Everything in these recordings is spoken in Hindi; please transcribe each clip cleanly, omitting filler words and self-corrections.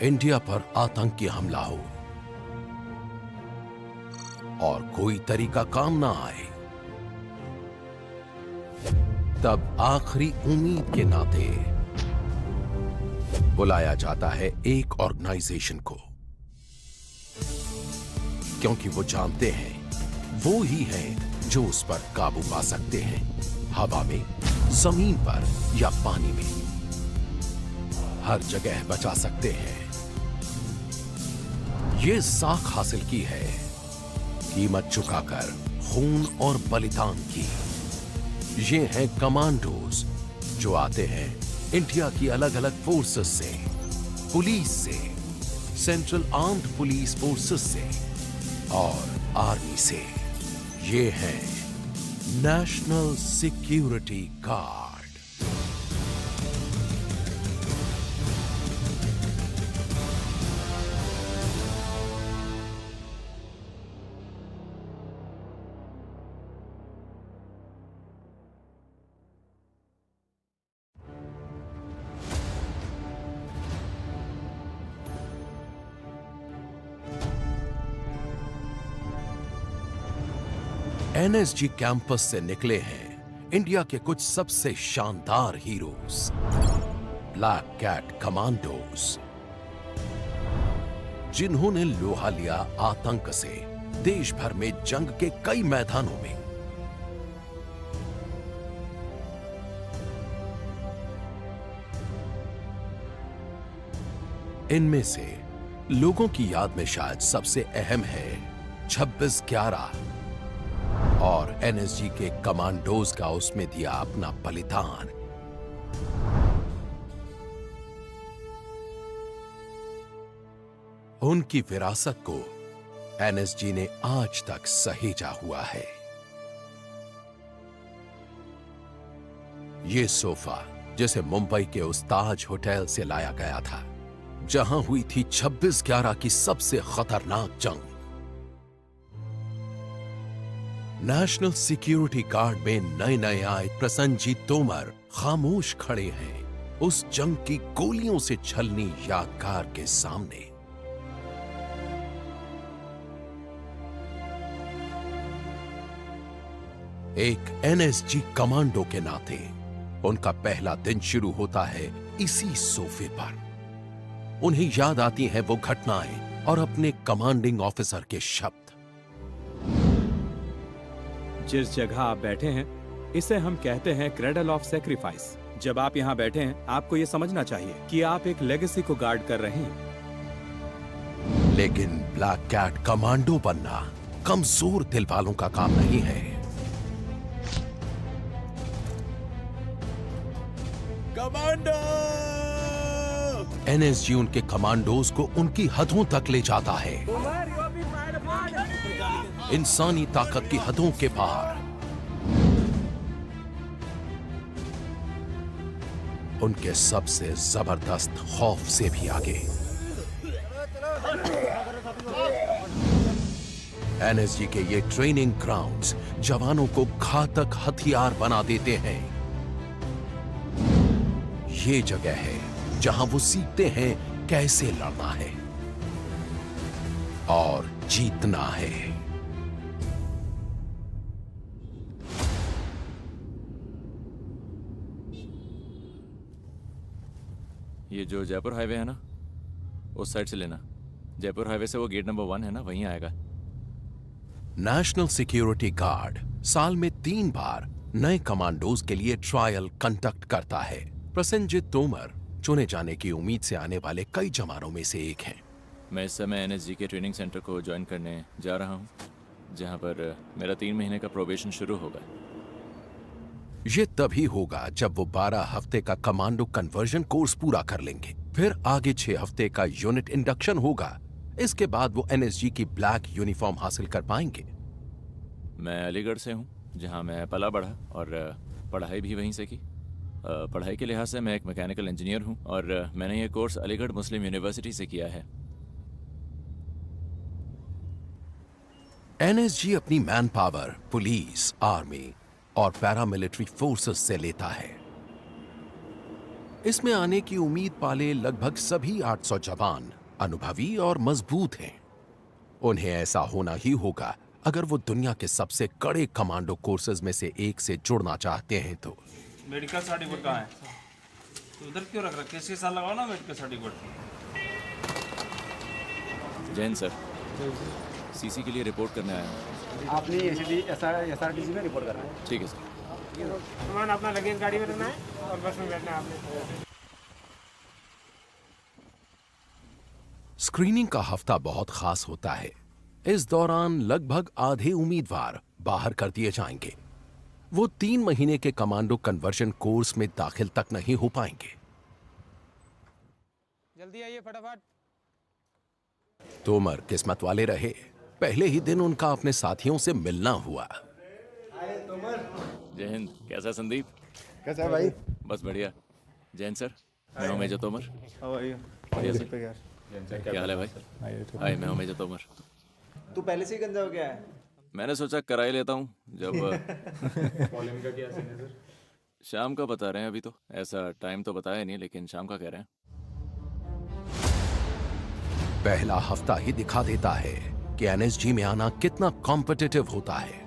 इंडिया पर आतंकी हमला हो और कोई तरीका काम ना आए, तब आखिरी उम्मीद के नाते बुलाया जाता है एक ऑर्गेनाइजेशन को, क्योंकि वो जानते हैं वो ही है जो उस पर काबू पा सकते हैं, हवा में, जमीन पर या पानी में, हर जगह बचा सकते हैं। ये साख हासिल की है कीमत चुकाकर, खून और बलिदान की। ये हैं कमांडोज जो आते हैं इंडिया की अलग अलग फोर्सेस से, पुलिस से, सेंट्रल आर्म्ड पुलिस फोर्सेस से और आर्मी से। ये हैं national security guard. NSG campus से निकले हैं इंडिया के कुछ सबसे शानदार हीरोज, ब्लैक कैट कमांडोज, जिन्होंने लोहा लिया आतंक से देश भर में जंग के कई मैदानों में। इनमें से लोगों की याद में शायद सबसे अहम है 26/11 और एनएसजी के कमांडोज का उसमें दिया अपना बलिदान। उनकी विरासत को एनएसजी ने आज तक सहेजा हुआ है। ये सोफा जिसे मुंबई के उस ताज होटल से लाया गया था जहां हुई थी 26/11 की सबसे खतरनाक जंग। नेशनल सिक्योरिटी गार्ड में नए नए आए प्रसन्नजीत तोमर खामोश खड़े हैं उस जंग की गोलियों से छलनी यादगार के सामने। एक एनएसजी कमांडो के नाते उनका पहला दिन शुरू होता है इसी सोफे पर। उन्हें याद आती हैं वो घटनाएं और अपने कमांडिंग ऑफिसर के शब्द। जिस जगह आप बैठे हैं इसे हम कहते हैं क्रेडल ऑफ सैक्रिफाइस। जब आप यहाँ बैठे हैं आपको ये समझना चाहिए कि आप एक लेगेसी को गार्ड कर रहे हैं। लेकिन ब्लैक कैट कमांडो बनना कमजोर दिल वालों का काम नहीं है। कमांडो! एनएसजी उनके कमांडोज को उनकी हदों तक ले जाता है, इंसानी ताकत की हदों के पार। उनके सबसे जबरदस्त खौफ से भी आगे। एनएसजी के ये ट्रेनिंग ग्राउंड्स जवानों को घातक हथियार बना देते हैं। ये जगह है जहां वो सीखते हैं कैसे लड़ना है और जीतना है। ये जो जयपुर हाईवे है ना, उस साइड से लेना। जयपुर हाईवे से वो गेट नंबर 1 है ना, वहीं आएगा। नेशनल सिक्योरिटी गार्ड साल में 3 बार नए कमांडोज के लिए ट्रायल कंडक्ट करता है। प्रसन्नजीत तोमर चुने जाने की उम्मीद से आने वाले कई जवानों में से एक हैं। मैं इस समय एनएसजी के ट्रेनिंग सेंटर को ज्वाइन करने जा रहा हूँ, जहाँ पर मेरा 3 महीने का प्रोबेशन शुरू होगा। ये तभी होगा जब वो 12 हफ्ते का कमांडो कन्वर्जन कोर्स पूरा कर लेंगे। फिर आगे 6 हफ्ते का यूनिट इंडक्शन होगा। इसके बाद वो एनएसजी की ब्लैक यूनिफॉर्म हासिल कर पाएंगे। मैं अलीगढ़ से हूँ, जहाँ मैं पला बढ़ा और पढ़ाई भी वहीं से की। पढ़ाई के लिहाज से मैं एक मैकेनिकल इंजीनियर हूँ और मैंने ये कोर्स अलीगढ़ मुस्लिम यूनिवर्सिटी से किया है। एनएसजी अपनी मैन पावर पुलिस, आर्मी और पैरामिलिट्री फोर्सेस से लेता है। इसमें आने की उम्मीद पाले लगभग सभी 800 जवान अनुभवी और मजबूत हैं। उन्हें ऐसा होना ही होगा अगर वो दुनिया के सबसे कड़े कमांडो कोर्सेज में से एक से जुड़ना चाहते हैं तो। मेडिकल सर्टिफिकेट कहाँ है? तो उधर क्यों रख रहा है? किसके साथ लगाओ ना medical certificate. Jain sir, CC के लिए रिपोर्ट करने आया हूँ। आपने एसआरटीसी में रिपोर्ट करना है। ठीक है सर। सामान अपना लगेज गाड़ी में रखना है और बस में बैठना है आपने। स्क्रीनिंग का हफ्ता बहुत खास होता है। इस दौरान लगभग आधे उम्मीदवार बाहर कर दिए जाएंगे। वो 3 महीने के कमांडो कन्वर्जन कोर्स में दाखिल तक नहीं हो पाएंगे। जल्दी आइए फटाफट। तोमर किस्मत वाले रहे। पहले ही दिन उनका अपने साथियों से मिलना हुआ। जय हिंद। कैसा संदीप? कैसा है भाई? बस बढ़िया। जैन सर, मैं हूँ मेजर तोमर। बढ़िया सर। क्या हाल है भाई? हाय, मैं हूँ मेजर तोमर। तू पहले से ही गंजा हो गया है? मैंने सोचा करा ही लेता हूँ जब कॉलिंग का क्या सीन है सर? शाम का बता रहे हैं अभी तो, ऐसा टाइम तो बताया नहीं, लेकिन शाम का कह रहे हैं। पहला हफ्ता ही दिखा देता है कि एनएसजी में आना कितना कॉम्पिटिटिव होता है।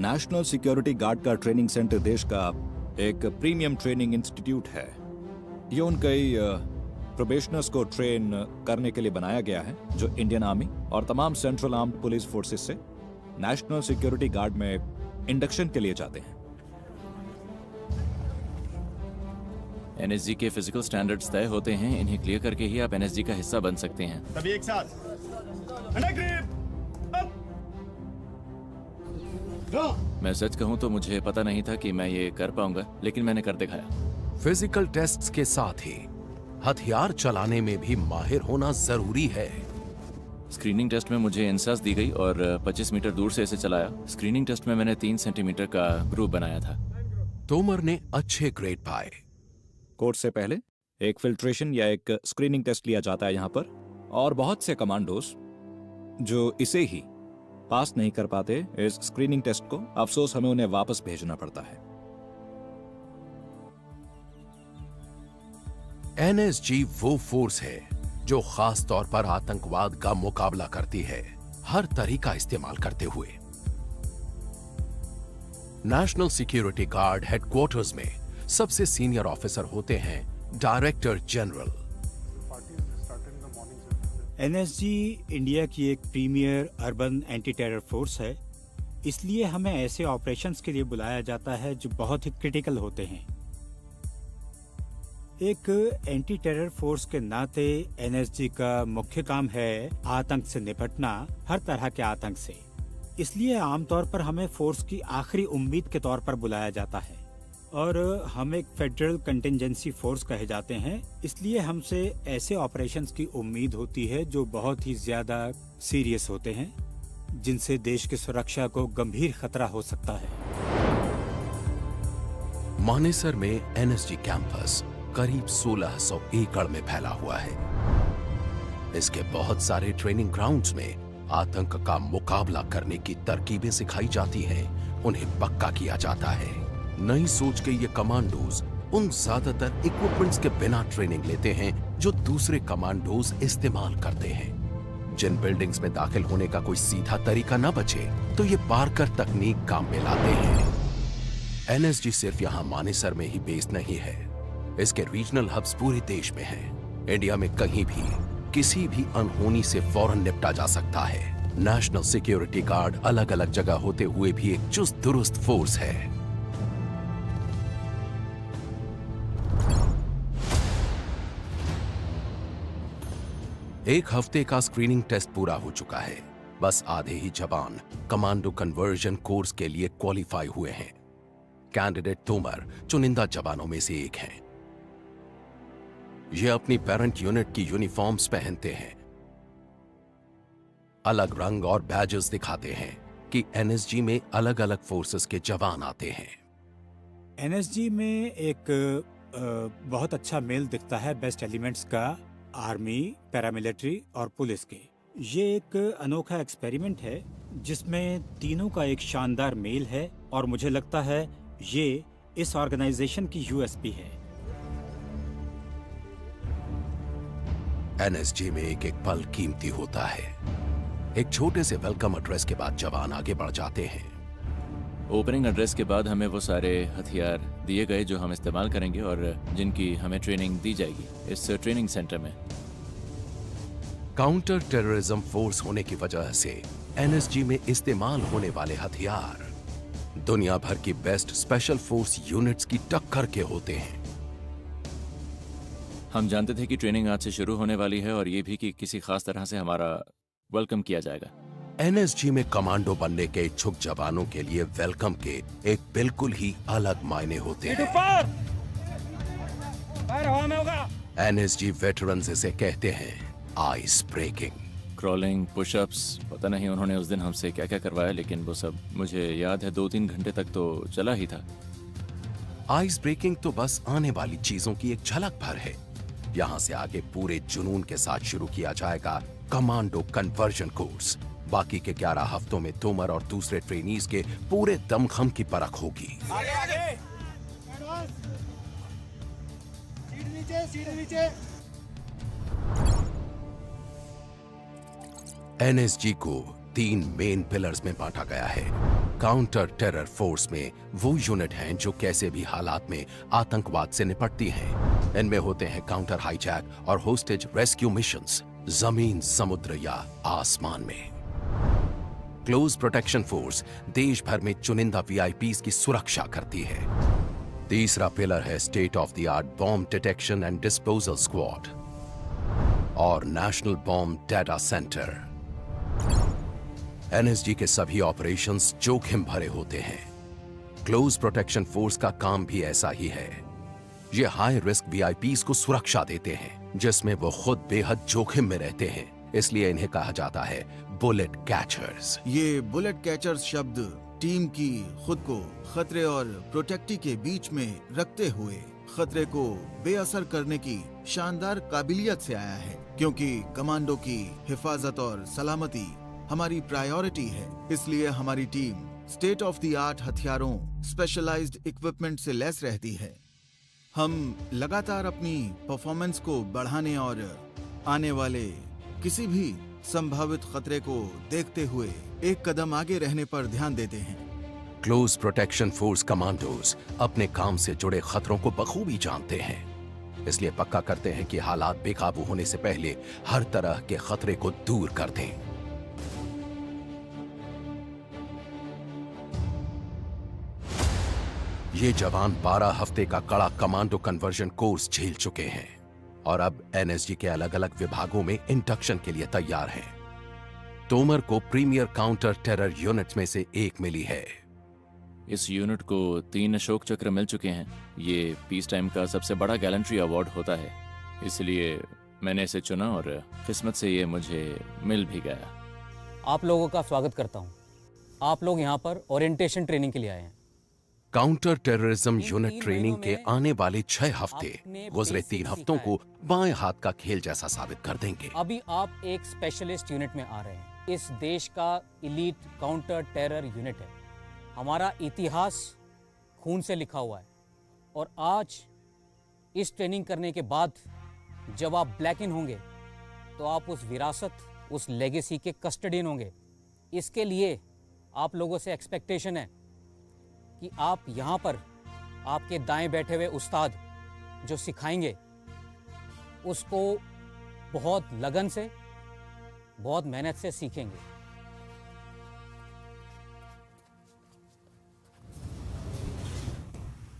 नेशनल सिक्योरिटी गार्ड का ट्रेनिंग सेंटर देश का एक प्रीमियम ट्रेनिंग इंस्टीट्यूट है। ये उन कई प्रोबेशनर्स को ट्रेन करने के लिए बनाया गया है जो इंडियन आर्मी और तमाम सेंट्रल आर्म्ड पुलिस फोर्सेस से नेशनल सिक्योरिटी गार्ड में इंडक्शन के लिए जाते हैं। एनएसजी के फिजिकल स्टैंडर्ड्स तय होते हैं, इन्हें क्लियर करके ही आप एनएसजी का हिस्सा बन सकते हैं। सभी एक साथ। मैं सच कहूं तो मुझे पता नहीं था कि मैं ये कर पाऊंगा, लेकिन मैंने कर दिखाया। फिजिकल टेस्ट्स के साथ ही हथियार चलाने में भी माहिर होना जरूरी है। स्क्रीनिंग टेस्ट में मुझे इंसास दी गई और 25 मीटर दूर से इसे चलाया। स्क्रीनिंग टेस्ट में मैंने 3 सेंटीमीटर का ग्रुप बनाया था। तोमर ने अच्छे ग्रेड पाए। कोर्स से पहले एक फिल्ट्रेशन या एक स्क्रीनिंग टेस्ट लिया जाता है यहाँ पर, और बहुत से कमांडोज जो इसे ही पास नहीं कर पाते इस स्क्रीनिंग टेस्ट को, अफसोस हमें उन्हें वापस भेजना पड़ता है। एनएसजी वो फोर्स है जो खास तौर पर आतंकवाद का मुकाबला करती है, हर तरीका इस्तेमाल करते हुए। नेशनल सिक्योरिटी गार्ड हेडक्वार्टर्स में सबसे सीनियर ऑफिसर होते हैं डायरेक्टर जनरल। एनएसजी इंडिया की एक premier urban anti terror force है, इसलिए हमें ऐसे ऑपरेशंस के लिए बुलाया जाता है जो बहुत ही क्रिटिकल होते हैं। एक एंटी टेरर फोर्स के नाते एनएसजी का मुख्य काम है आतंक से निपटना, हर तरह के आतंक से। इसलिए आमतौर पर हमें फोर्स की आखिरी उम्मीद के तौर पर बुलाया जाता है, और हम एक फेडरल कंटिजेंसी फोर्स कहे जाते हैं। इसलिए हमसे ऐसे ऑपरेशंस की उम्मीद होती है जो बहुत ही ज्यादा सीरियस होते हैं, जिनसे देश की सुरक्षा को गंभीर खतरा हो सकता है। मानेसर में एनएसजी कैंपस करीब 1600 एकड़ में फैला हुआ है। इसके बहुत सारे ट्रेनिंग ग्राउंड्स में आतंक का मुकाबला करने की तरकीबें सिखाई जाती हैं, उन्हें पक्का किया जाता है। नई सोच के ये कमांडोज उन ज्यादातर इक्विपमेंट्स के बिना ट्रेनिंग लेते हैं जो दूसरे कमांडोज इस्तेमाल करते हैं। जिन बिल्डिंग्स में दाखिल होने का कोई सीधा तरीका न बचे तो ये पार्कर तकनीक काम में लाते हैं। एनएसजी सिर्फ यहाँ मानेसर में ही बेस्ड नहीं है, इसके रीजनल हब्स पूरे देश में हैं। इंडिया में कहीं भी किसी भी अनहोनी से फौरन निपटा जा सकता है। नेशनल सिक्योरिटी गार्ड अलग अलग जगह होते हुए भी एक चुस्त दुरुस्त फोर्स है। एक हफ्ते का स्क्रीनिंग टेस्ट पूरा हो चुका है। बस आधे ही जवान कमांडो कन्वर्जन कोर्स के लिए क्वालिफाई हुए हैं। कैंडिडेट तोमर चुनिंदा जवानों में से एक हैं। ये अपनी पेरेंट यूनिट की यूनिफॉर्म्स पहनते हैं, अलग रंग और बैजेस दिखाते हैं कि एनएसजी में अलग अलग फोर्सेस के जवान आते हैं। एनएसजी में एक बहुत अच्छा मेल दिखता है बेस्ट एलिमेंट्स का, आर्मी, पैरामिलिट्री और पुलिस के। ये एक अनोखा एक्सपेरिमेंट है जिसमें तीनों का एक शानदार मेल है और मुझे लगता है ये इस ऑर्गेनाइजेशन की यूएसपी है। एनएसजी में एक एक पल कीमती होता है। एक छोटे से वेलकम एड्रेस के बाद जवान आगे बढ़ जाते हैं। ओपनिंग एड्रेस के बाद हमें वो सारे हथियार दिए गए जो हम इस्तेमाल करेंगे और जिनकी हमें ट्रेनिंग दी जाएगी इस ट्रेनिंग सेंटर में। काउंटर टेररिज्म फोर्स होने की वजह से एनएसजी में इस्तेमाल होने वाले हथियार दुनिया भर की बेस्ट स्पेशल फोर्स यूनिट्स की टक्कर के होते हैं। हम जानते थे कि ट्रेनिंग आज से शुरू होने वाली है और ये भी कि किसी खास तरह से हमारा वेलकम किया जाएगा। एनएसजी में कमांडो बनने के इच्छुक जवानों के लिए वेलकम के एक बिल्कुल ही अलग मायने होते हैं। एनएसजी वेटरन्स इसे कहते हैं आइस ब्रेकिंग। क्रॉलिंग, पुशअप्स, पता नहीं उन्होंने उस दिन हमसे क्या क्या करवाया, लेकिन वो सब मुझे याद है 2-3 घंटे तक तो चला ही था। आइस ब्रेकिंग तो बस आने वाली चीजों की एक झलक भर है। यहाँ से आगे पूरे जुनून के साथ शुरू किया जाएगा कमांडो कन्वर्जन कोर्स। बाकी के 11 हफ्तों में तोमर और दूसरे ट्रेनीज के पूरे दमखम की परख होगी। एनएसजी को 3 मेन पिलर्स में बांटा गया है। काउंटर टेरर फोर्स में वो यूनिट हैं जो कैसे भी हालात में आतंकवाद से निपटती हैं। इनमें होते हैं काउंटर हाईजैक और होस्टेज रेस्क्यू मिशंस, जमीन, समुद्र या आसमान में। क्लोज प्रोटेक्शन फोर्स देश भर में चुनिंदा वीआईपीज की सुरक्षा करती है। तीसरा पिलर है state of the art bomb detection and disposal squad और National Bomb Data Centre. NSG के सभी ऑपरेशंस जोखिम भरे होते हैं। क्लोज प्रोटेक्शन फोर्स का काम भी ऐसा ही है। ये हाई रिस्क वीआईपीज को सुरक्षा देते हैं जिसमें वो खुद बेहद जोखिम में रहते हैं, इसलिए इन्हें कहा जाता है बुलेट कैचर्स। ये बुलेट कैचर्स शब्द टीम की खुद को खतरे और प्रोटेक्टी के बीच में रखते हुए खतरे को बेअसर करने की शानदार काबिलियत से आया है, क्योंकि कमांडो की हिफाजत और सलामती हमारी प्रायोरिटी है। इसलिए हमारी team state of the art हथियारों, स्पेशलाइज्ड इक्विपमेंट से लैस रहती है। हम लगातार अपनी परफॉर्मेंस को बढ़ाने और आने वाले किसी भी संभावित खतरे को देखते हुए एक कदम आगे रहने पर ध्यान देते हैं। क्लोज प्रोटेक्शन फोर्स कमांडोज अपने काम से जुड़े खतरों को बखूबी जानते हैं, इसलिए पक्का करते हैं कि हालात बेकाबू होने से पहले हर तरह के खतरे को दूर कर दें। ये जवान 12 हफ्ते का कड़ा कमांडो कन्वर्जन कोर्स झेल चुके हैं और अब एनएसजी के अलग अलग विभागों में इंडक्शन के लिए तैयार हैं। तोमर को प्रीमियर काउंटर टेरर यूनिट्स में से एक मिली है। इस यूनिट को 3 अशोक चक्र मिल चुके हैं। ये पीस टाइम का सबसे बड़ा गैलेंट्री अवार्ड होता है, इसलिए मैंने इसे चुना और किस्मत से ये मुझे मिल भी गया। आप लोगों का स्वागत करता हूँ। आप लोग यहाँ पर ओरिएंटेशन ट्रेनिंग के लिए आए हैं। काउंटर टेररिज्म यूनिट ट्रेनिंग के आने वाले 6 हफ्ते गुजरे 3 हफ्तों को बाएं हाथ का खेल जैसा साबित कर देंगे। अभी आप एक स्पेशलिस्ट यूनिट में आ रहे हैं। इस देश का इलीट काउंटर टेरर यूनिट है। हमारा इतिहास खून से लिखा हुआ है और आज इस ट्रेनिंग करने के बाद जब आप ब्लैक इन होंगे तो आप उस विरासत, उस लेगेसी के कस्टडियन होंगे। इसके लिए आप लोगों से एक्सपेक्टेशन है कि आप यहाँ पर आपके दाएं बैठे हुए उस्ताद जो सिखाएंगे उसको बहुत लगन से, बहुत मेहनत से सीखेंगे।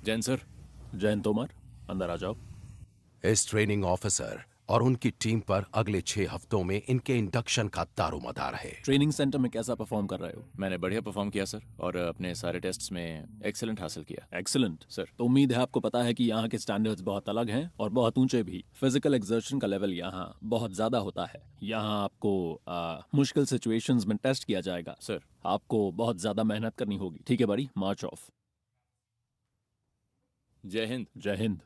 जैन सर। जैन तोमर, अंदर आ जाओ। इस ट्रेनिंग ऑफिसर और उनकी टीम पर अगले 6 हफ्तों में इनके इंडक्शन का दारोमदार है। ट्रेनिंग सेंटर में कैसा परफॉर्म कर रहे हो? मैंने बढ़िया परफॉर्म किया सर और अपने सारे टेस्ट्स में एक्सीलेंट हासिल किया। Excellent sir. तो उम्मीद है आपको पता है कि यहाँ के स्टैंडर्ड्स बहुत अलग हैं और बहुत ऊंचे भी। फिजिकल एक्सर्शन का लेवल यहाँ बहुत ज्यादा होता है। यहाँ आपको मुश्किल सिचुएशंस में टेस्ट किया जाएगा। सर। आपको बहुत ज्यादा मेहनत करनी होगी। ठीक है बड़ी, मार्च ऑफ। जय हिंद। जय हिंद।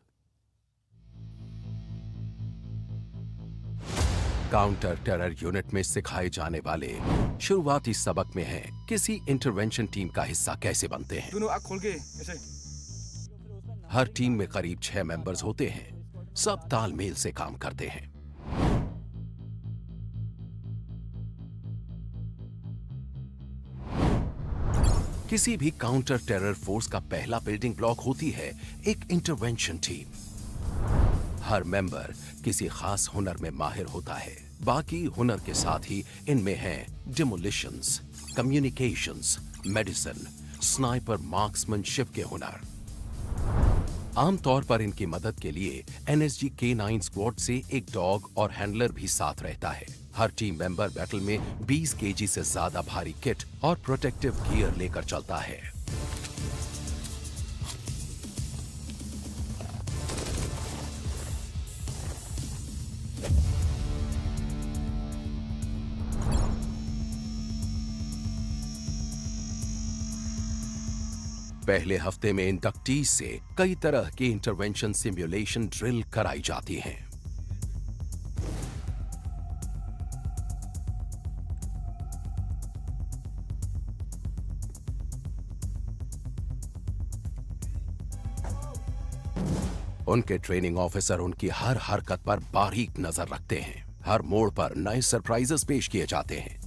काउंटर टेरर यूनिट में सिखाए जाने वाले शुरुआती सबक में है किसी इंटरवेंशन टीम का हिस्सा कैसे बनते हैं। दोनों आँख खोल के ऐसे। हर टीम में करीब 6 मेंबर्स होते हैं, सब तालमेल से काम करते हैं। किसी भी काउंटर टेरर फोर्स का पहला बिल्डिंग ब्लॉक होती है एक इंटरवेंशन टीम। हर मेंबर किसी खास हुनर में माहिर होता है। बाकी हुनर के साथ ही इनमें हैं डिमोलिशंस, कम्युनिकेशंस, मेडिसिन, स्नाइपर, मार्क्समैनशिप के हुनर। आमतौर पर इनकी मदद के लिए एनएसजी K9 स्क्वाड से एक डॉग और हैंडलर भी साथ रहता है। हर टीम मेंबर बैटल में 20 केजी से ज्यादा भारी किट और प्रोटेक्टिव गियर लेकर चलता है। पहले हफ्ते में इंडक्टीज से कई तरह के इंटरवेंशन सिमुलेशन ड्रिल कराई जाती हैं। उनके ट्रेनिंग ऑफिसर उनकी हर हरकत पर बारीक नजर रखते हैं। हर मोड़ पर नए सरप्राइजेस पेश किए जाते हैं।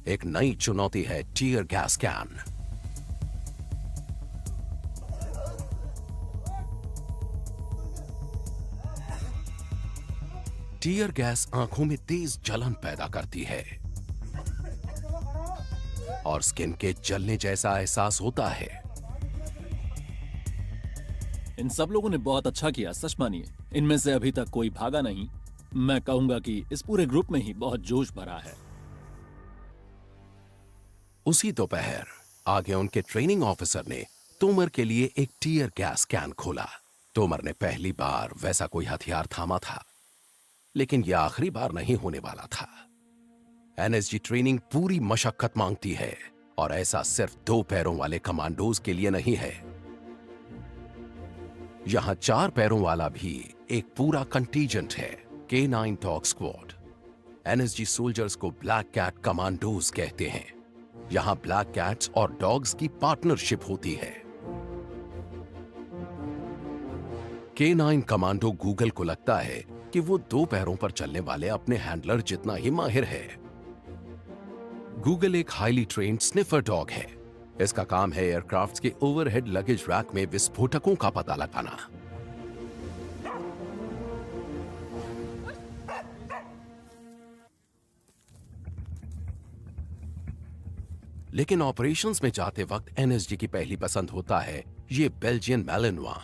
एक नई चुनौती है tear gas can. Tear gas आंखों में तेज जलन पैदा करती है और स्किन के जलने जैसा एहसास होता है। इन सब लोगों ने बहुत अच्छा किया, सच मानिए। इनमें से अभी तक कोई भागा नहीं। मैं कहूंगा कि इस पूरे ग्रुप में ही बहुत जोश भरा है। उसी दोपहर आगे उनके ट्रेनिंग ऑफिसर ने तोमर के लिए एक टीयर गैस कैन खोला। तोमर ने पहली बार वैसा कोई हथियार थामा था, लेकिन यह आखिरी बार नहीं होने वाला था। एनएसजी ट्रेनिंग पूरी मशक्कत मांगती है और ऐसा सिर्फ 2 पैरों वाले कमांडोज के लिए नहीं है। यहां 4 पैरों वाला भी एक पूरा कंटीजेंट है, K9 dog squad. NSG soldiers को ब्लैक कैट कमांडोज कहते हैं। यहां ब्लैक कैट्स और डॉग्स की पार्टनरशिप होती है। K9 कमांडो गूगल को लगता है कि वो 2 पैरों पर चलने वाले अपने हैंडलर जितना ही माहिर है। गूगल एक हाईली ट्रेन्ड स्निफर डॉग है। इसका काम है एयरक्राफ्ट के ओवरहेड लगेज रैक में विस्फोटकों का पता लगाना। लेकिन ऑपरेशंस में जाते वक्त एनएसजी की पहली पसंद होता है ये बेल्जियन मैलिनोआ।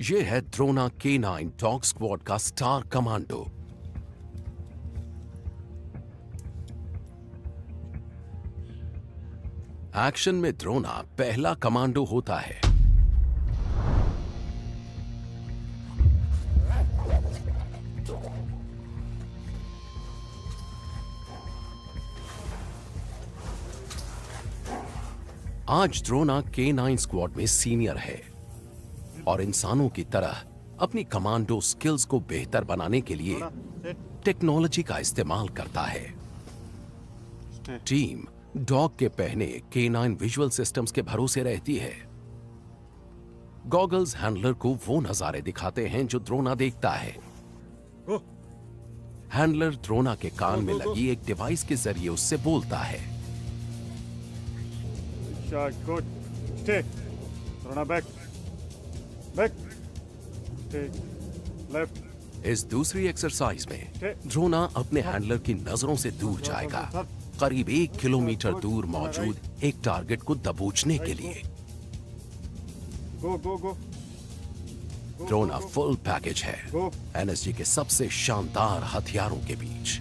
ये है ड्रोना K9 डॉग स्क्वाड का स्टार कमांडो। एक्शन में ड्रोना पहला कमांडो होता है। आज ड्रोना K9 स्क्वाड में सीनियर है और इंसानों की तरह अपनी कमांडो स्किल्स को बेहतर बनाने के लिए टेक्नोलॉजी का इस्तेमाल करता है। टीम डॉग के पहने K9 विजुअल सिस्टम्स के भरोसे रहती है। गॉगल्स हैंडलर को वो नजारे दिखाते हैं जो ड्रोना देखता है। हैंडलर ड्रोना के कान में लगी एक डिवाइस के जरिए उससे बोलता है। इस दूसरी एक्सरसाइज में ड्रोना अपने हैंडलर की नजरों से दूर जाएगा, करीब 1 किलोमीटर दूर मौजूद एक टारगेट को दबोचने के लिए। ड्रोना फुल पैकेज है एनएसजी के सबसे शानदार हथियारों के बीच।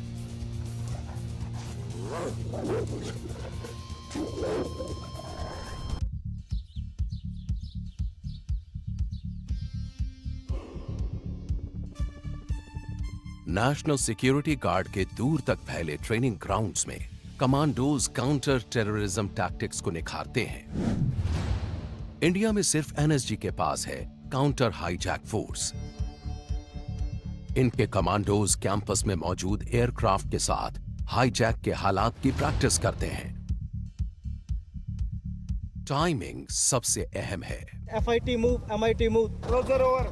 नेशनल सिक्योरिटी गार्ड के दूर तक फैले ट्रेनिंग ग्राउंड्स में कमांडोज काउंटर टेररिज्म टैक्टिक्स को निखारते हैं। इंडिया में सिर्फ एनएसजी के पास है काउंटर हाईजैक फोर्स। इनके कमांडोज कैंपस में मौजूद एयरक्राफ्ट के साथ हाईजैक के हालात की प्रैक्टिस करते हैं। टाइमिंग सबसे अहम है। FIT move, MIT move, closure over.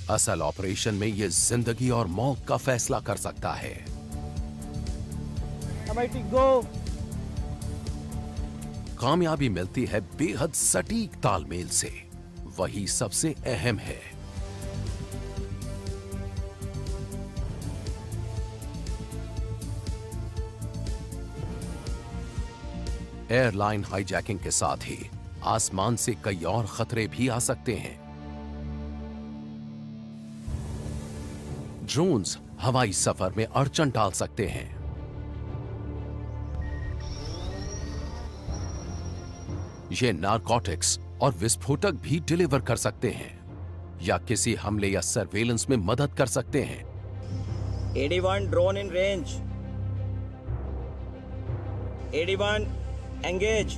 असल ऑपरेशन में ये जिंदगी और मौत का फैसला कर सकता है। MIT गो। कामयाबी मिलती है बेहद सटीक तालमेल से, वही सबसे अहम है। एयरलाइन हाईजैकिंग के साथ ही आसमान से कई और खतरे भी आ सकते हैं। ड्रोन्स हवाई सफर में अड़चन डाल सकते हैं। ये नारकोटिक्स और विस्फोटक भी डिलीवर कर सकते हैं या किसी हमले या सर्वेलेंस में मदद कर सकते हैं। 81 ड्रोन इन रेंज। 81 एंगेज।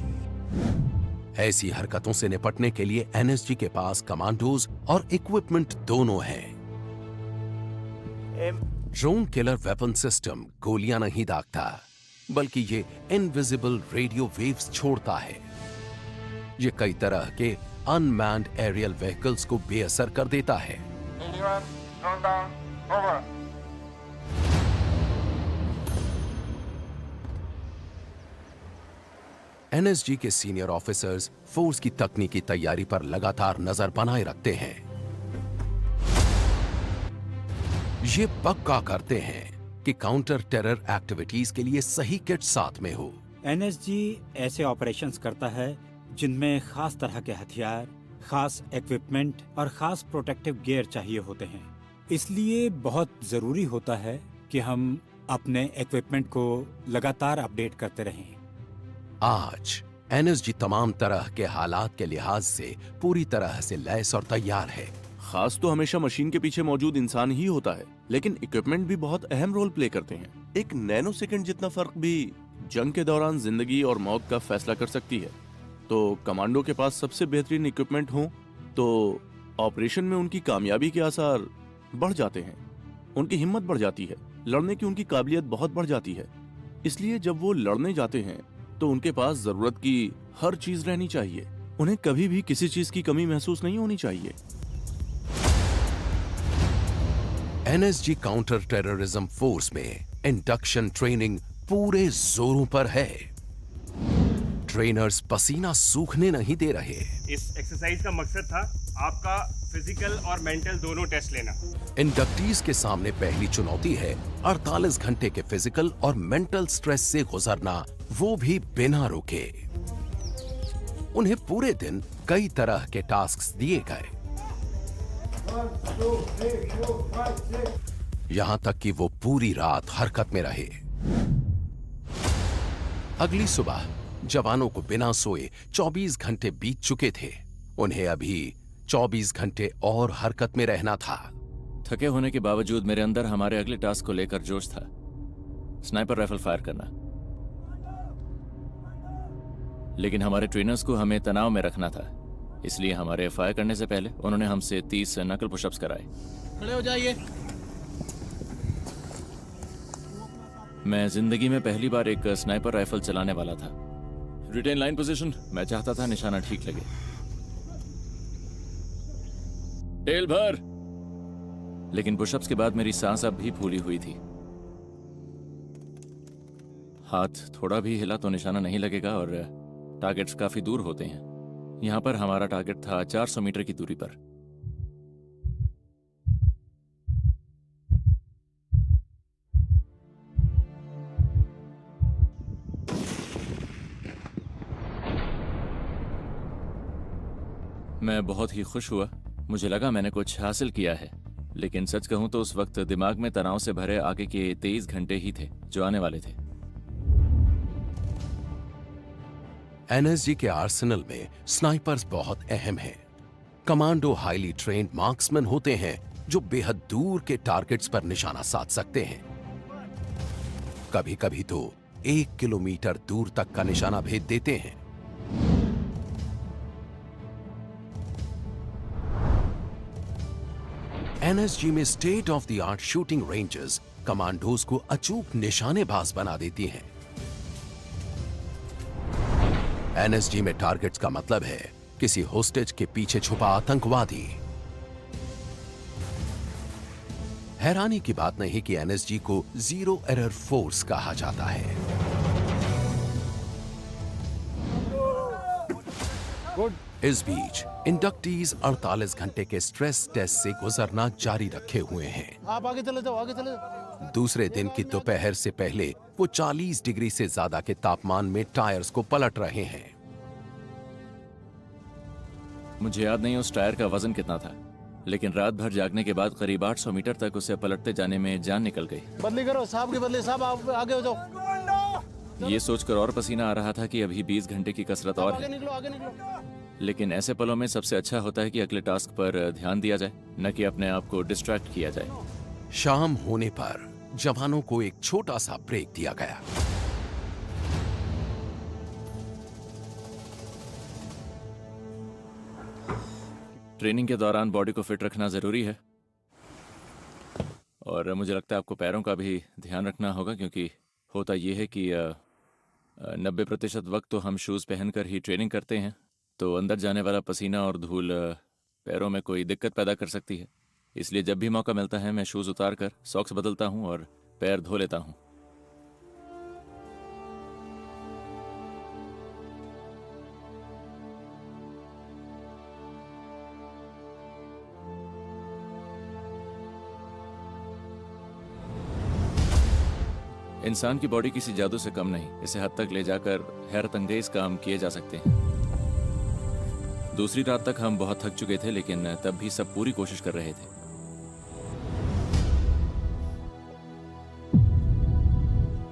ऐसी हरकतों से निपटने के लिए एनएसजी के पास कमांडोज और इक्विपमेंट दोनों हैं। ड्रोन किलर वेपन सिस्टम गोलियां नहीं दागता, बल्कि ये इनविजिबल रेडियो वेव्स छोड़ता है। ये कई तरह के अनमैन्ड एरियल व्हीकल्स को बेअसर कर देता है। एनएसजी के सीनियर ऑफिसर्स फोर्स की तकनीकी तैयारी पर लगातार नजर बनाए रखते हैं। ये पक्का करते हैं कि काउंटर टेरर एक्टिविटीज के लिए सही किट साथ में हो। एनएसजी ऐसे ऑपरेशंस करता है जिनमें खास तरह के हथियार, खास इक्विपमेंट और खास प्रोटेक्टिव गियर चाहिए होते हैं। इसलिए बहुत जरूरी होता है कि हम अपने इक्विपमेंट को लगातार अपडेट करते रहें। आज एनएसजी तमाम तरह के हालात के लिहाज से पूरी तरह से लैस और तैयार है। खास तो हमेशा मशीन के पीछे मौजूद इंसान ही होता है, लेकिन इक्विपमेंट भी बहुत अहम रोल प्ले करते हैं। एक नैनो सेकंड जितना फर्क भी जंग के दौरान जिंदगी और मौत का फैसला कर सकती है। तो कमांडो के पास सबसे बेहतरीन इक्विपमेंट हो तो ऑपरेशन में उनकी कामयाबी के आसार बढ़ जाते हैं, उनकी हिम्मत बढ़ जाती है, लड़ने की उनकी काबिलियत बहुत बढ़ जाती है। इसलिए जब वो लड़ने जाते हैं तो उनके पास जरूरत की हर चीज रहनी चाहिए। उन्हें कभी भी किसी चीज की कमी महसूस नहीं होनी चाहिए। एनएसजी काउंटर टेररिज्म फोर्स में इंडक्शन ट्रेनिंग पूरे जोरों पर है। ट्रेनर्स पसीना सूखने नहीं दे रहे। इस एक्सरसाइज का मकसद था आपका फिजिकल और मेंटल दोनों टेस्ट लेना। इंडक्टीज के सामने पहली चुनौती है 48 घंटे के फिजिकल और मेंटल स्ट्रेस से गुजरना, वो भी बिना रुके। उन्हें पूरे दिन कई तरह के टास्क्स दिए गए, यहां तक कि वो पूरी रात हरकत में रहे। अगली सुबह जवानों को बिना सोए 24 घंटे बीत चुके थे। उन्हें अभी 24 घंटे और हरकत में रहना था। थके होने के बावजूद मेरे अंदर हमारे अगले टास्क को लेकर जोश था, स्नाइपर राइफल फायर करना। लेकिन हमारे ट्रेनर्स को हमें तनाव में रखना था, इसलिए हमारे फायर करने से पहले उन्होंने हमसे 30 नकल पुशअप्स कराए। खड़े हो जाइए। मैं जिंदगी में पहली बार एक स्नाइपर राइफल चलाने वाला था। रिटेन लाइन पोजीशन, मैं चाहता था निशाना ठीक लगे। टेल भर। लेकिन पुशअप्स के बाद मेरी सांस अब भी फूली हुई थी। हाथ थोड़ा भी हिला तो निशाना नहीं लगेगा और टारगेट्स काफी दूर होते हैं। यहां पर हमारा टारगेट था 400 मीटर की दूरी पर। मैं बहुत ही खुश हुआ, मुझे लगा मैंने कुछ हासिल किया है। लेकिन सच कहूं तो उस वक्त दिमाग में तनाव से भरे आगे के 23 घंटे ही थे जो आने वाले थे। एनएसजी के आर्सेनल में स्नाइपर्स बहुत अहम हैं। कमांडो हाईली ट्रेन्ड मार्क्समैन होते हैं जो बेहद दूर के टारगेट्स पर निशाना साध सकते हैं। कभी कभी तो 1 किलोमीटर दूर तक का निशाना भेद देते हैं। एनएसजी में state of the art shooting ranges commandos को अचूक निशानेबाज बना देती हैं। एनएसजी में टारगेट्स का मतलब है किसी होस्टेज के पीछे छुपा आतंकवादी। हैरानी की बात नहीं कि एनएसजी को जीरो एरर फोर्स कहा जाता है। इस बीच इंडक्टीज 48 घंटे के स्ट्रेस टेस्ट से गुजरना जारी रखे हुए हैं। आप आगे चले जाओ, आगे चले जाओ। दूसरे दिन की दोपहर से पहले वो 40 डिग्री से ज्यादा के तापमान में टायर्स को पलट रहे हैं। मुझे याद नहीं उस टायर का वजन कितना था, लेकिन रात भर जागने के बाद करीब 800 मीटर तक उसे पलटते जाने में जान निकल गई। बदली करो साहब की बदली, साहब आप आगे हो जाओ। ये सोचकर और पसीना आ रहा था कि अभी 20 घंटे की कसरत और आगे है। निकलो, आगे निकलो। लेकिन ऐसे पलों में सबसे अच्छा होता है कि अगले टास्क पर ध्यान दिया जाए, न कि अपने आप को डिस्ट्रैक्ट किया जाए। शाम होने पर जवानों को एक छोटा सा ब्रेक दिया गया। ट्रेनिंग के दौरान बॉडी को फिट रखना जरूरी है, और मुझे लगता है आपको पैरों का भी ध्यान रखना होगा, क्योंकि होता यह है कि 90% वक्त तो हम शूज़ पहनकर ही ट्रेनिंग करते हैं, तो अंदर जाने वाला पसीना और धूल पैरों में कोई दिक्कत पैदा कर सकती है। इसलिए जब भी मौका मिलता है मैं शूज़ उतार कर सॉक्स बदलता हूँ और पैर धो लेता हूँ। इंसान की बॉडी किसी जादू से कम नहीं, इसे हद तक ले जाकर हैरतअंगेज काम किए जा सकते हैं। दूसरी रात तक हम बहुत थक चुके थे, लेकिन तब भी सब पूरी कोशिश कर रहे थे।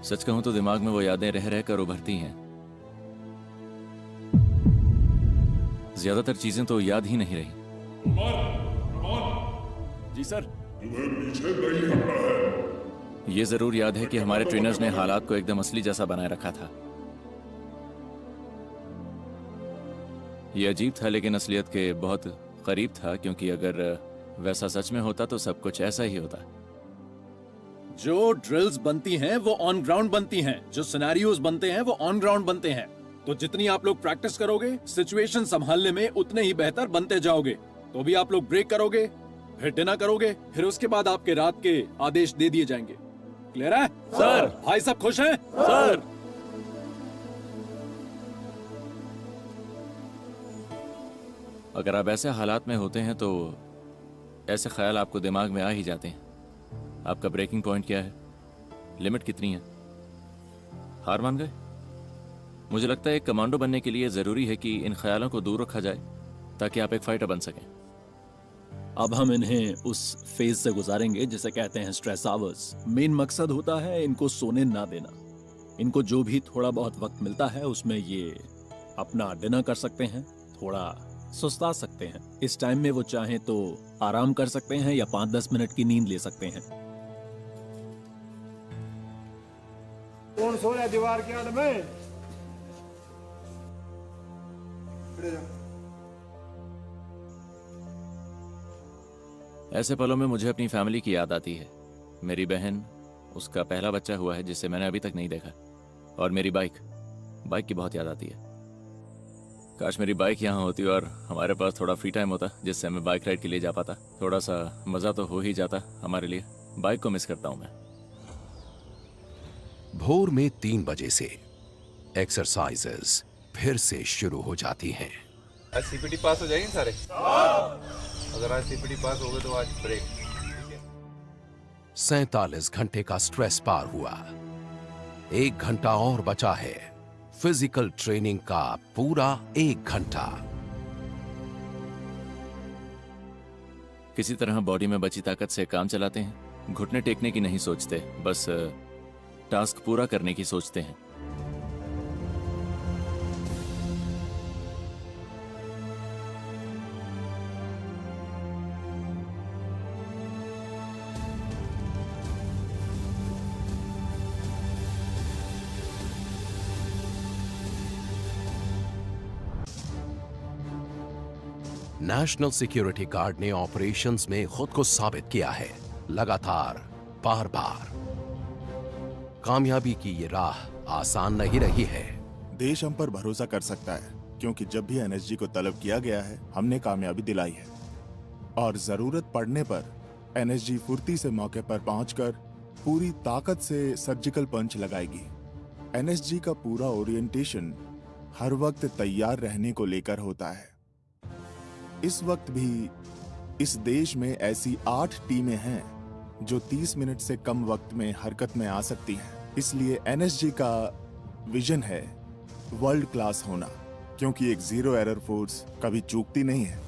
सच कहूं तो दिमाग में वो यादें रह रहकर उभरती हैं। ज्यादातर चीजें तो याद ही नहीं रही। जी सर। तुम्हें पीछे नहीं हटना है। ये जरूर याद है कि हमारे ट्रेनर्स ने हालात को एकदम असली जैसा बनाए रखा था। ये अजीब था, लेकिन असलियत के बहुत करीब था, क्योंकि अगर वैसा सच में होता तो सब कुछ ऐसा ही होता। जो ड्रिल्स बनती हैं वो ऑन ग्राउंड बनती हैं, जो सिनेरियोज बनते हैं वो ऑन ग्राउंड बनते हैं। तो जितनी आप लोग प्रैक्टिस करोगे, सिचुएशन संभालने में उतने ही बेहतर बनते जाओगे। तो भी आप लोग ब्रेक करोगे, फिर डिनर करोगे, फिर उसके बाद आपके रात के आदेश दे दिए जाएंगे। क्लियर है सर? भाई सब खुश हैं सर? अगर आप ऐसे हालात में होते हैं तो ऐसे ख्याल आपको दिमाग में आ ही जाते हैं। आपका ब्रेकिंग पॉइंट क्या है? लिमिट कितनी है? हार मान गए? मुझे लगता है एक कमांडो बनने के लिए जरूरी है कि इन ख्यालों को दूर रखा जाए, ताकि आप एक फाइटर बन सकें। अब हम इन्हें उस फेज से गुजारेंगे जिसे कहते हैं स्ट्रेस आवर्स। मेन मकसद होता है इनको सोने ना देना। इनको जो भी थोड़ा बहुत वक्त मिलता है उसमें ये अपना डिनर कर सकते हैं, थोड़ा सुस्ता सकते हैं। इस टाइम में वो चाहें तो आराम कर सकते हैं या 5-10 मिनट की नींद ले सकते हैं। कौन सो रहा है दीवार के आड़ में? ऐसे पलों में मुझे अपनी फैमिली की याद आती है। मेरी बहन, उसका पहला बच्चा हुआ है जिसे मैंने अभी तक नहीं देखा, और मेरी बाइक की बहुत याद आती है। काश मेरी बाइक यहाँ होती और हमारे पास थोड़ा फ्री टाइम होता जिससे मैं बाइक राइड के लिए जा पाता। थोड़ा सा मजा तो हो ही जाता हमारे लिए। बाइक को मिस करता हूँ मैं। भोर में 3 बजे से एक्सरसाइजेस फिर से शुरू हो जाती हैं। आज सीपीटी पास हो जाएंगे सारे? अगर आज सीपीटी पास हो गए तो आज ब्रेक। 47 घंटे का स्ट्रेस पार हुआ। 1 घंटा और बचा है। फिजिकल ट्रेनिंग का पूरा 1 घंटा। किसी तरह बॉडी में बची ताकत से काम चलाते हैं। घुटने टेकने की नहीं सोचते, बस टास्क पूरा करने की सोचते हैं। नेशनल सिक्योरिटी गार्ड ने ऑपरेशंस में खुद को साबित किया है, लगातार, बार बार। कामयाबी की ये राह आसान नहीं रही है। देश हम पर भरोसा कर सकता है, क्योंकि जब भी एनएसजी को तलब किया गया है, हमने कामयाबी दिलाई है। और जरूरत पड़ने पर एनएसजी फुर्ती से मौके पर पहुंचकर पूरी ताकत से सर्जिकल पंच लगाएगी। एनएसजी का पूरा ओरिएंटेशन हर वक्त तैयार रहने को लेकर होता है। इस वक्त भी इस देश में ऐसी 8 टीमें हैं जो 30 मिनट से कम वक्त में हरकत में आ सकती हैं। इसलिए एनएसजी का विजन है वर्ल्ड क्लास होना, क्योंकि एक जीरो एरर फोर्स कभी चूकती नहीं है।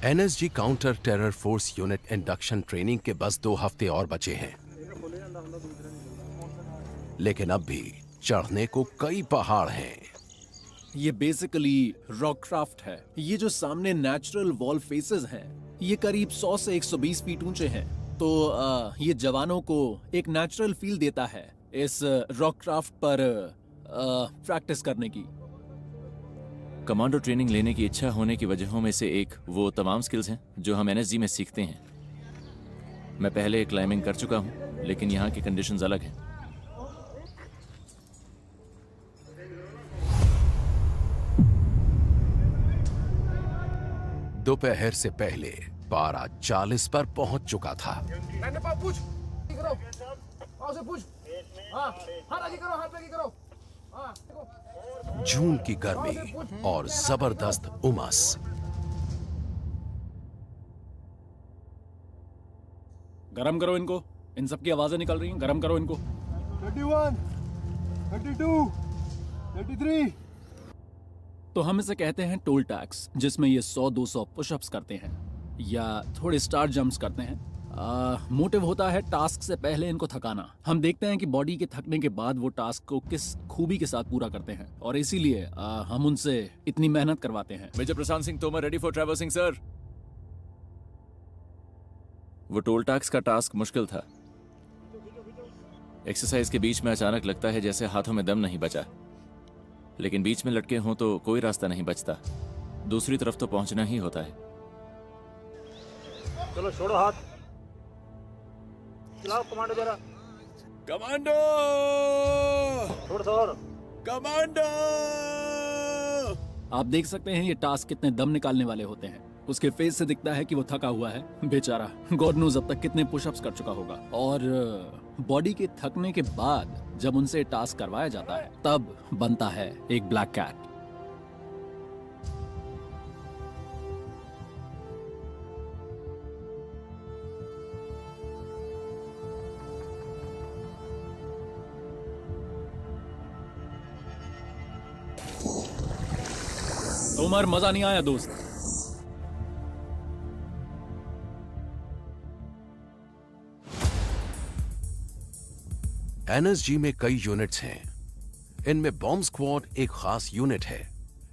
NSG counter terror force unit induction training के बस 2 हफ्ते और बचे हैं, लेकिन अब भी चढ़ने को कई पहाड़ हैं। ये बेसिकली रॉक क्राफ्ट है। ये जो सामने नेचुरल वॉल फेसेस हैं, ये करीब 100 से 120 फीट ऊंचे हैं। तो ये जवानों को एक नेचुरल फील देता है इस रॉक क्राफ्ट पर प्रैक्टिस करने की। कमांडो ट्रेनिंग लेने की इच्छा होने की वजहों में से एक वो तमाम स्किल्स हैं जो हम एनएसजी में सीखते हैं। मैं पहले क्लाइंबिंग कर चुका हूं, लेकिन यहाँ की कंडीशंस अलग हैं। दोपहर से पहले पारा 40 पर पहुंच चुका था। जून की गर्मी और जबरदस्त उमस। गरम करो इनको, इन सब की आवाजें निकल रही हैं, गरम करो इनको। 31, 32, 33। तो हम इसे कहते हैं टोल टैक्स, जिसमें ये 100-200 पुशअप्स करते हैं या थोड़े स्टार जंप्स करते हैं। मोटिव होता है टास्क से पहले इनको थकाना। हम देखते हैं कि बॉडी के थकने के बाद वो टास्क को किस खूबी के साथ पूरा करते हैं, और इसीलिए हम उनसे इतनी मेहनत करवाते हैं। Major Prashant Singh Tomar, ready for traversing sir. वो टोल टैक्स का टास्क मुश्किल था। एक्सरसाइज के बीच में अचानक लगता है जैसे हाथों में दम नहीं बचा, लेकिन बीच में लटके हों तो कोई रास्ता नहीं बचता, दूसरी तरफ तो पहुंचना ही होता है। चलो छोड़ो हाथ, चलाओ कमांडो जरा। कमांडो, थोड़ा सा और। कमांडो। आप देख सकते हैं ये टास्क कितने दम निकालने वाले होते हैं। उसके फेस से दिखता है कि वो थका हुआ है बेचारा। गॉड नोज अब तक कितने पुशअप्स कर चुका होगा। और बॉडी के थकने के बाद जब उनसे टास्क करवाया जाता है, तब बनता है एक ब्लैक कैट। तोमर, मजा नहीं आया दोस्त। एनएसजी में कई यूनिट्स हैं। इनमें बॉम्ब स्क्वाड एक खास यूनिट है।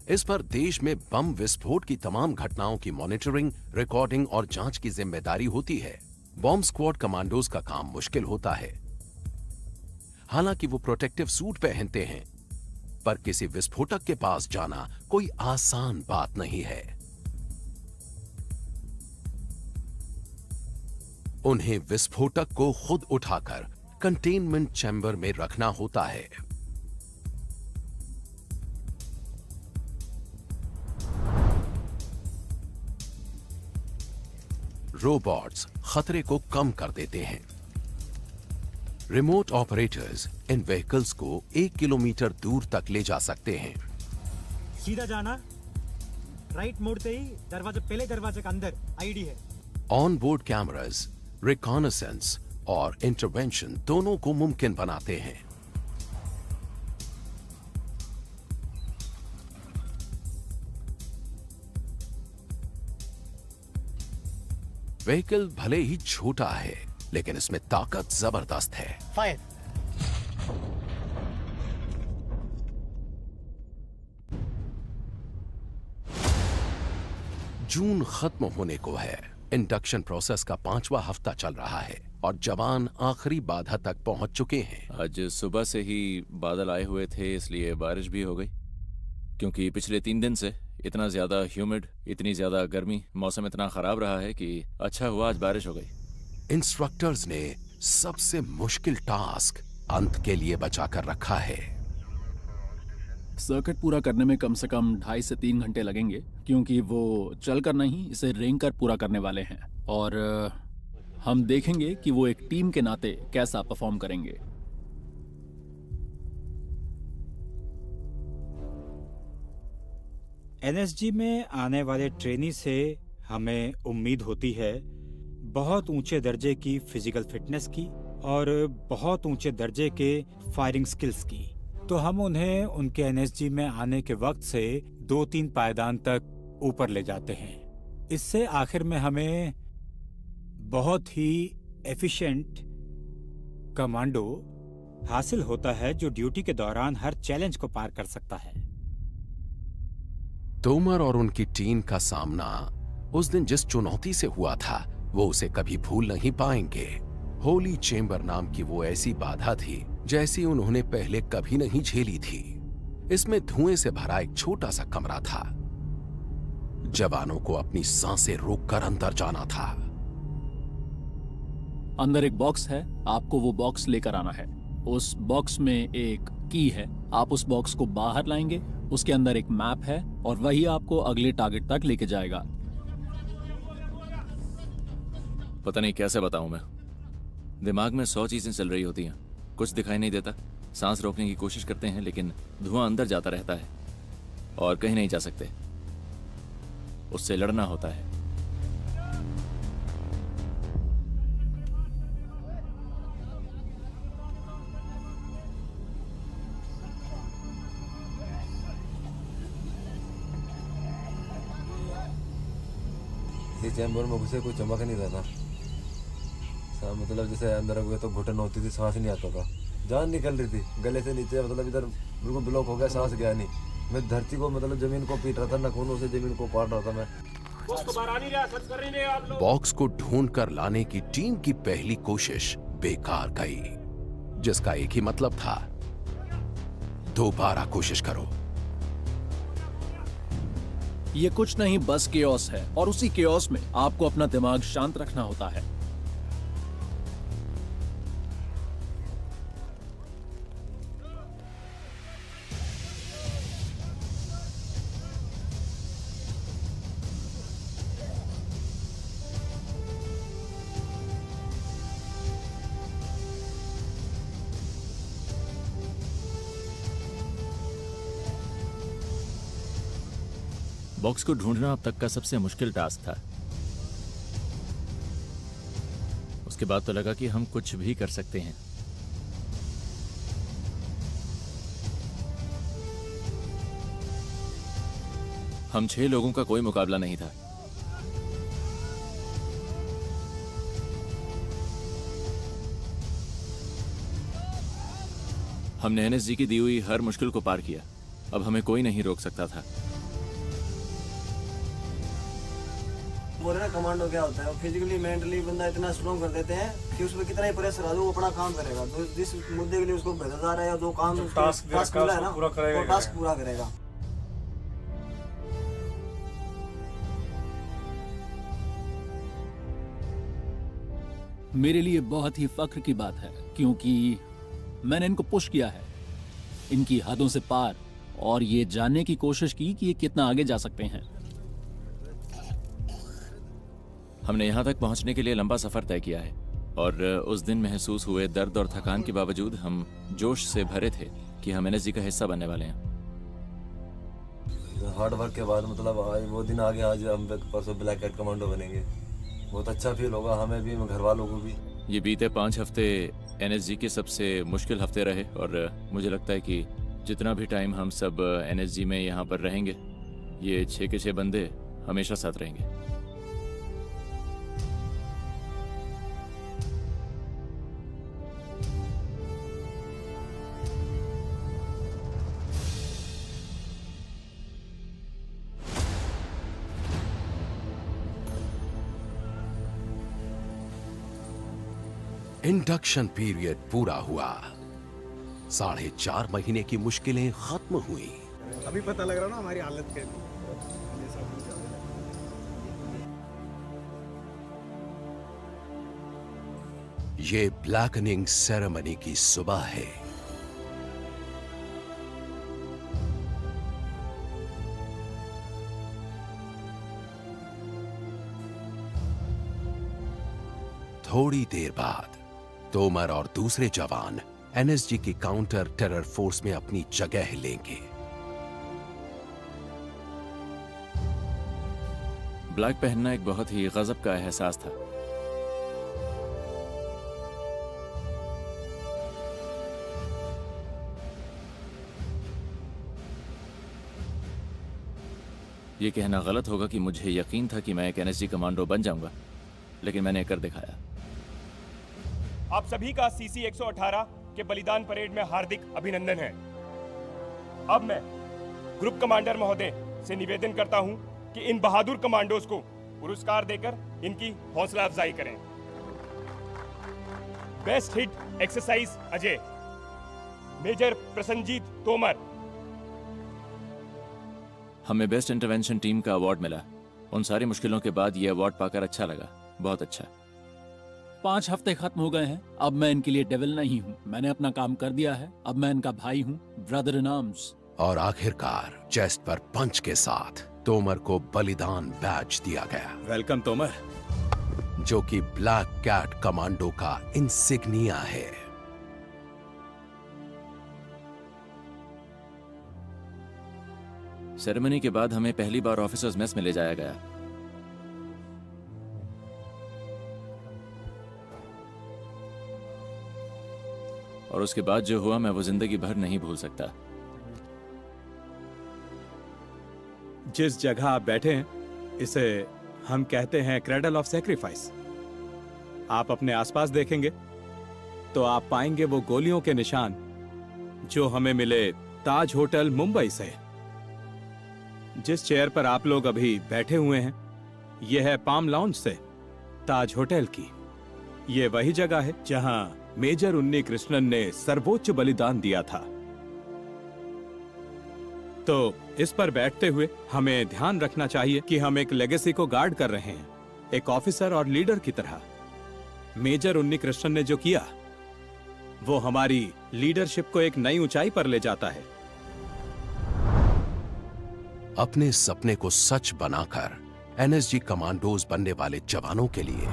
इस पर देश में बम विस्फोट की तमाम घटनाओं की मॉनिटरिंग, रिकॉर्डिंग और जांच की जिम्मेदारी होती है। बॉम्ब स्क्वाड कमांडोज का काम मुश्किल होता है। हालांकि वो प्रोटेक्टिव सूट पहनते हैं, पर किसी विस्फोटक के पास जाना कोई आसान बात नहीं है। उन्हें विस्फोटक को खुद उठाकर कंटेनमेंट चैम्बर में रखना होता है। रोबोट्स खतरे को कम कर देते हैं। रिमोट ऑपरेटर्स इन व्हीकल्स को 1 किलोमीटर दूर तक ले जा सकते हैं। सीधा जाना, राइट मोड़ते ही दरवाजे, पहले दरवाजे के अंदर आईडी है। ऑन बोर्ड कैमरास रिकॉनेसेंस और इंटरवेंशन दोनों को मुमकिन बनाते हैं। व्हीकल भले ही छोटा है, लेकिन इसमें ताकत जबरदस्त है। फायर। जून खत्म होने को है। इंडक्शन प्रोसेस का 5वां हफ्ता चल रहा है। और जवान आखिरी बाधा तक पहुंच चुके हैं। आज सुबह से ही बादल आए हुए थे, इसलिए बारिश भी हो गई। क्योंकि पिछले 3 दिन से इतना ज्यादा ह्यूमिड, इतनी ज्यादा गर्मी, मौसम इतना खराब रहा है कि अच्छा हुआ आज बारिश हो गई। इंस्ट्रक्टर्स ने सबसे मुश्किल टास्क अंत के लिए बचा कर रखा है। सर्किट पूरा करने में कम से कम 2.5 से 3 घंटे लगेंगे, क्योंकि वो चल कर नहीं, इसे रेंग कर पूरा करने वाले हैं। और हम देखेंगे कि वो एक टीम के नाते कैसा परफॉर्म करेंगे। एनएसजी में आने वाले ट्रेनी से हमें उम्मीद होती है बहुत ऊंचे दर्जे की फिजिकल फिटनेस की और बहुत ऊंचे दर्जे के फायरिंग स्किल्स की। तो हम उन्हें उनके एनएसजी में आने के वक्त से 2-3 पायदान तक ऊपर ले जाते हैं। इससे आखिर में हमें बहुत ही एफिशिएंट कमांडो हासिल होता है जो ड्यूटी के दौरान हर चैलेंज को पार कर सकता है। तोमर और उनकी टीम का सामना उस दिन जिस चुनौती से हुआ था वो उसे कभी भूल नहीं पाएंगे। होली चेंबर नाम की वो ऐसी बाधा थी जैसी उन्होंने पहले कभी नहीं झेली थी। इसमें धुएं से भरा एक छोटा सा कमरा था। जवानों को अपनी सांसें रोककर अंदर जाना था। अंदर एक बॉक्स है, आपको वो बॉक्स लेकर आना है। उस बॉक्स में एक की है, आप उस बॉक्स को बाहर लाएंगे, उसके अंदर एक मैप है और वही आपको अगले टारगेट तक लेके जाएगा। पता नहीं कैसे बताऊं मैं, दिमाग में 100 चीजें चल रही होती हैं, कुछ दिखाई नहीं देता। सांस रोकने की कोशिश करते हैं लेकिन धुआं अंदर जाता रहता है और कहीं नहीं जा सकते। उससे लड़ना होता है। चैम्बर में घुसे कोई चमक नहीं रहा था। मतलब जैसे अंदर गए तो घुटन होती थी, सांस नहीं आता था, जान निकल रही थी गले से नीचे। मतलब इधर बिल्कुल ब्लॉक हो गया, सांस गया नहीं। मैं धरती को मतलब जमीन को पीट रहा था, नखूनों से जमीन को पाट रहा था मैं। बॉक्स को ढूंढ कर लाने की टीम की पहली कोशिश बेकार गई, जिसका एक ही मतलब था, दोबारा कोशिश करो। ये कुछ नहीं, बस केओस है और उसी केओस में आपको अपना दिमाग शांत रखना होता है। बॉक्स को ढूंढना अब तक का सबसे मुश्किल टास्क था। उसके बाद तो लगा कि हम कुछ भी कर सकते हैं। हम 6 लोगों का कोई मुकाबला नहीं था। हमने एनएसजी की दी हुई हर मुश्किल को पार किया। अब हमें कोई नहीं रोक सकता था। बोल रहे कमांडो क्या होता है, फिजिकली मेंटली बंदा इतना स्ट्रॉन्ग कर देते हैं कि उसमें कितना ही प्रेशर आ जाए वो अपना काम करेगा। तो जिस मुद्दे के लिए उसको भेजा जा रहा है, जो काम टास्क मिला है ना, वो टास्क पूरा करेगा। मेरे लिए बहुत ही फख्र की बात है, क्योंकि मैंने इनको पुश किया है इनकी हदों से पार और ये जानने की कोशिश की कि ये कितना आगे जा सकते हैं। हमने यहाँ तक पहुँचने के लिए लंबा सफर तय किया है और उस दिन महसूस हुए दर्द और थकान के बावजूद हम जोश से भरे थे कि हम एनएसजी का हिस्सा बनने वाले हैं। हार्ड वर्क के बाद मतलब आज वो दिन आ गया। आज हम परसों ब्लैक कैट कमांडो बनेंगे। बहुत अच्छा फील होगा हमें भी, घर वालों को भी। ये बीते 5 हफ्ते एनएसजी के सबसे मुश्किल हफ्ते रहे और मुझे लगता है कि जितना भी टाइम हम सब एनएसजी में यहाँ पर रहेंगे, ये 6 के 6 बंदे हमेशा साथ रहेंगे। इंडक्शन पीरियड पूरा हुआ। 4.5 महीने की मुश्किलें खत्म हुई। अभी पता लग रहा ना हमारी हालत कैसी। ये ब्लैकनिंग सेरेमनी की सुबह है। थोड़ी देर बाद तोमर और दूसरे जवान एनएसजी की काउंटर टेरर फोर्स में अपनी जगह लेंगे। ब्लैक पहनना एक बहुत ही गजब का एहसास था। ये कहना गलत होगा कि मुझे यकीन था कि मैं एक एनएसजी कमांडो बन जाऊंगा, लेकिन मैंने कर दिखाया। आप सभी का सीसी 118 के बलिदान परेड में हार्दिक अभिनंदन है। अब मैं ग्रुप कमांडर महोदय से निवेदन करता हूं कि इन बहादुर कमांडोज को पुरस्कार देकर इनकी हौसला अफजाई करें। Best hit exercise Ajay, major Prasanjit Tomar. हमें बेस्ट इंटरवेंशन टीम का अवार्ड मिला। उन सारी मुश्किलों के बाद ये अवार्ड पाकर अच्छा लगा, बहुत अच्छा। 5 हफ्ते खत्म हो गए हैं। अब मैं इनके लिए डेविल नहीं हूँ। मैंने अपना काम कर दिया है। अब मैं इनका भाई हूँ, ब्रदर इन आर्म्स। और आखिरकार चेस्ट पर पंच के साथ तोमर को बलिदान बैज दिया गया। वेलकम तोमर, जो कि ब्लैक कैट कमांडो का इंसिग्निया है। सेरेमनी के बाद हमें पहली बार ऑफिसर्स मेस में ले जाया गया। और उसके बाद जो हुआ मैं वो जिंदगी भर नहीं भूल सकता। जिस जगह आप बैठे हैं इसे हम कहते हैं क्रेडल ऑफ सैक्रिफाइस। आप अपने आसपास देखेंगे तो आप पाएंगे वो गोलियों के निशान जो हमें मिले ताज होटल मुंबई से। जिस चेयर पर आप लोग अभी बैठे हुए हैं यह है पाम लाउंज से ताज होटल की। यह वही जगह है जहां मेजर उन्नी कृष्णन ने सर्वोच्च बलिदान दिया था। तो इस पर बैठते हुए हमें ध्यान रखना चाहिए कि हम एक लेगेसी को गार्ड कर रहे हैं, एक ऑफिसर और लीडर की तरह। मेजर उन्नी कृष्णन ने जो किया वो हमारी लीडरशिप को एक नई ऊंचाई पर ले जाता है। अपने सपने को सच बनाकर एनएसजी कमांडोज बनने वाले जवानों के लिए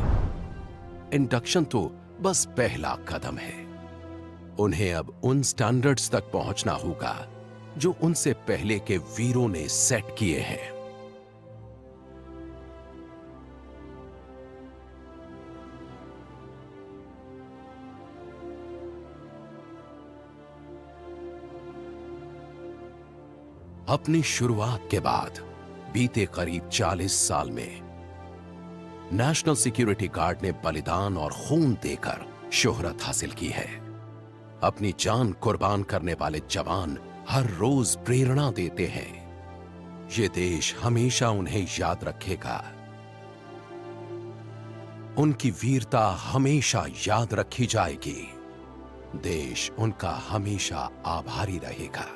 इंडक्शन तो बस पहला कदम है। उन्हें अब उन स्टैंडर्ड्स तक पहुंचना होगा जो उनसे पहले के वीरों ने सेट किए हैं। अपनी शुरुआत के बाद बीते करीब 40 साल में नेशनल सिक्योरिटी गार्ड ने बलिदान और खून देकर शोहरत हासिल की है। अपनी जान कुर्बान करने वाले जवान हर रोज प्रेरणा देते हैं। ये देश हमेशा उन्हें याद रखेगा। उनकी वीरता हमेशा याद रखी जाएगी। देश उनका हमेशा आभारी रहेगा।